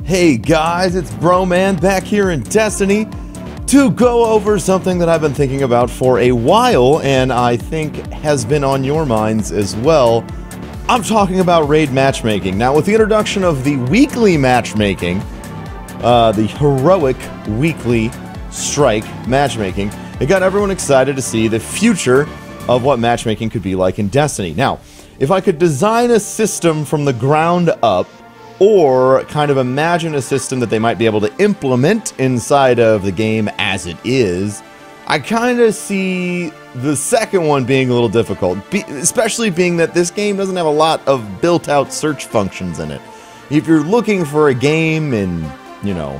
Hey guys, it's Broman back here in Destiny to go over something that I've been thinking about for a while and I think has been on your minds as well. I'm talking about raid matchmaking. Now, with the introduction of the weekly matchmaking, the heroic weekly strike matchmaking, it got everyone excited to see the future of what matchmaking could be like in Destiny. Now, if I could design a system from the ground up, or kind of imagine a system that they might be able to implement inside of the game as it is, I kind of see the second one being a little difficult, especially being that this game doesn't have a lot of built-out search functions in it. If you're looking for a game in, you know,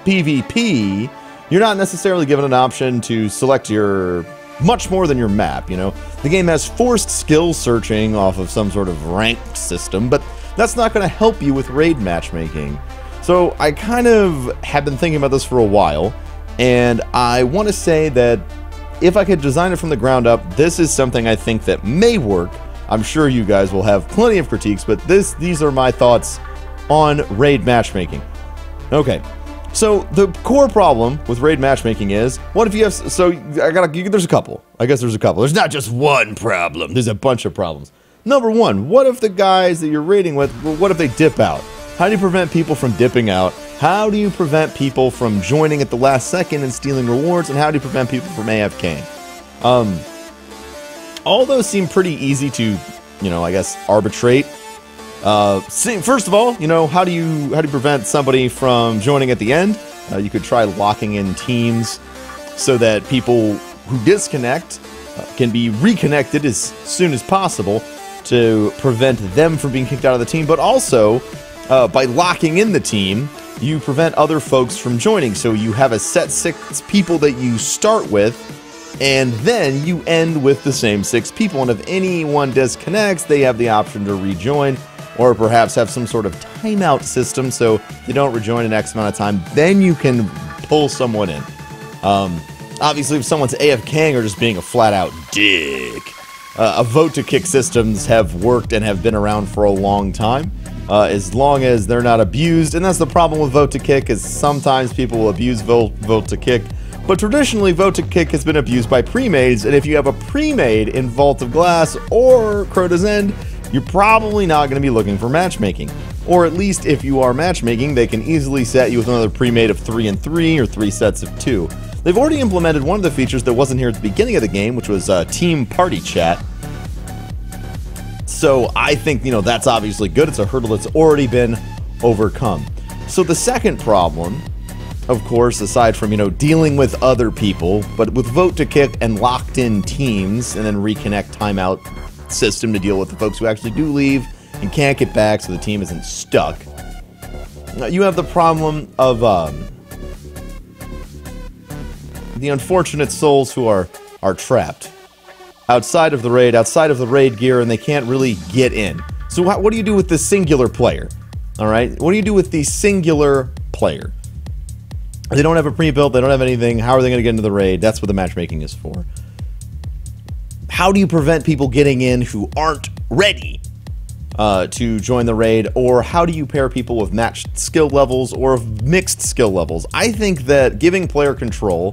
PvP, you're not necessarily given an option to select your much more than your map, you know. The game has forced skill searching off of some sort of ranked system, but that's not going to help you with raid matchmaking. So I kind of have been thinking about this for a while, and I want to say that if I could design it from the ground up, this is something I think that may work. I'm sure you guys will have plenty of critiques, but these are my thoughts on raid matchmaking. Okay, so the core problem with raid matchmaking is, what if you have, there's a couple. I guess there's a couple. There's not just one problem. There's a bunch of problems. Number one, what if the guys that you're raiding with, what if they dip out? How do you prevent people from dipping out? How do you prevent people from joining at the last second and stealing rewards? And how do you prevent people from AFKing? All those seem pretty easy to, you know, I guess, arbitrate. First of all, you know, how do you prevent somebody from joining at the end? You could try locking in teams so that people who disconnect can be reconnected as soon as possible, to prevent them from being kicked out of the team, but also by locking in the team, you prevent other folks from joining. So you have a set 6 people that you start with, and then you end with the same 6 people. And if anyone disconnects, they have the option to rejoin, or perhaps have some sort of timeout system. So if they don't rejoin in X amount of time, then you can pull someone in. Obviously, if someone's AFKing or just being a flat-out dick, a vote-to-kick systems have worked and have been around for a long time, as long as they're not abused. And that's the problem with vote-to-kick, is sometimes people will abuse vote-to-kick. But traditionally, vote-to-kick has been abused by pre-mades, and if you have a pre-made in Vault of Glass or Crota's End, you're probably not going to be looking for matchmaking. Or at least if you are matchmaking, they can easily set you with another pre-made of 3 and 3 or 3 sets of 2. They've already implemented one of the features that wasn't here at the beginning of the game, which was team party chat. So I think, you know, that's obviously good. It's a hurdle that's already been overcome. So the second problem, of course, aside from, you know, dealing with other people, but with vote to kick and locked in teams and then reconnect timeout system to deal with the folks who actually do leave and can't get back so the team isn't stuck. You have the problem of the unfortunate souls who are trapped outside of the raid gear, and they can't really get in. So what do you do with the singular player? All right, what do you do with the singular player? They don't have a pre-built, they don't have anything. How are they going to get into the raid? That's what the matchmaking is for. How do you prevent people getting in who aren't ready to join the raid? Or how do you pair people with matched skill levels or mixed skill levels? I think that giving player control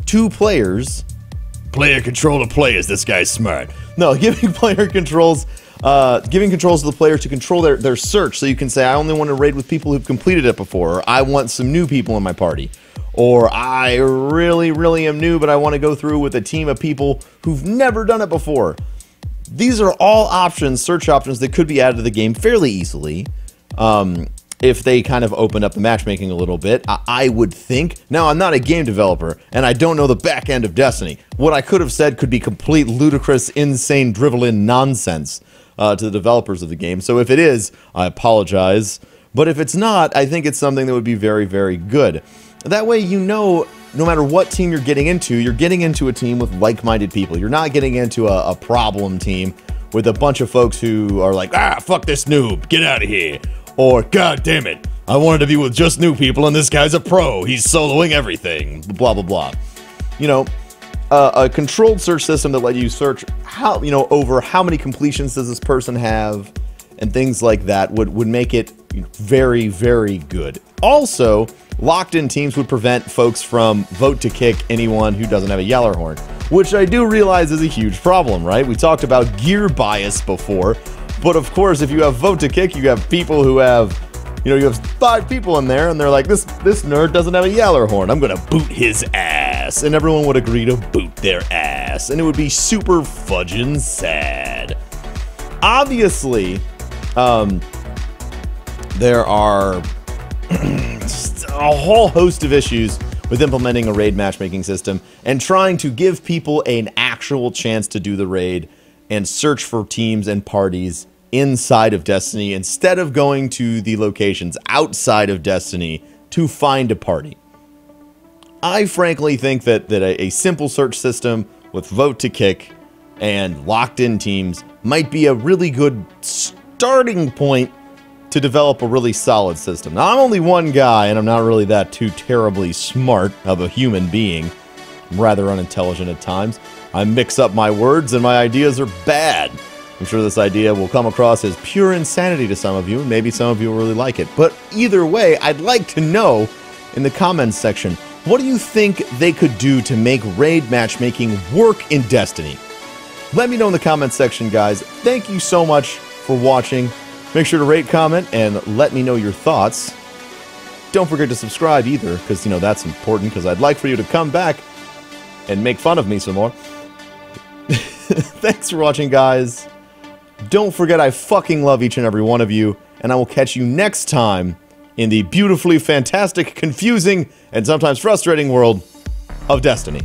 to players, this guy's smart. No, giving controls to the player to control their search, so you can say, I only want to raid with people who've completed it before, or I want some new people in my party, or I really am new, but I want to go through with a team of people who've never done it before. These are all options, search options, that could be added to the game fairly easily. If they kind of open up the matchmaking a little bit, I would think. Now, I'm not a game developer, and I don't know the back end of Destiny. What I could have said could be complete, ludicrous, insane, drivel-in nonsense to the developers of the game. So if it is, I apologize. But if it's not, I think it's something that would be very, very good. That way, you know, no matter what team you're getting into a team with like-minded people. You're not getting into a problem team with a bunch of folks who are like, fuck this noob, get out of here. Or, god damn it, I wanted to be with just new people and this guy's a pro, he's soloing everything, blah, blah, blah. You know, a controlled search system that let you search how, you know, over how many completions does this person have, and things like that would make it very, very good. Also, locked-in teams would prevent folks from vote to kick anyone who doesn't have a Yellerhorn, which I do realize is a huge problem, right? We talked about gear bias before, but of course, if you have vote to kick, you have people who have, you have 5 people in there, and they're like, this nerd doesn't have a Yellerhorn, I'm gonna boot his ass, and everyone would agree to boot their ass, and it would be super fudgin' sad. Obviously, there are just a whole host of issues with implementing a raid matchmaking system and trying to give people an actual chance to do the raid and search for teams and parties inside of Destiny instead of going to the locations outside of Destiny to find a party. I frankly think that a simple search system with vote to kick and locked-in teams might be a really good starting point to develop a really solid system. Now, I'm only one guy, and I'm not really that too terribly smart of a human being. I'm rather unintelligent at times. I mix up my words, and my ideas are bad. I'm sure this idea will come across as pure insanity to some of you, and maybe some of you will really like it. But either way, I'd like to know in the comments section, what do you think they could do to make raid matchmaking work in Destiny? Let me know in the comments section, guys. Thank you so much for watching. Make sure to rate, comment, and let me know your thoughts. Don't forget to subscribe either, because, that's important, because I'd like for you to come back and make fun of me some more. Thanks for watching, guys. Don't forget I fucking love each and every one of you, and I will catch you next time in the beautifully fantastic, confusing, and sometimes frustrating world of Destiny.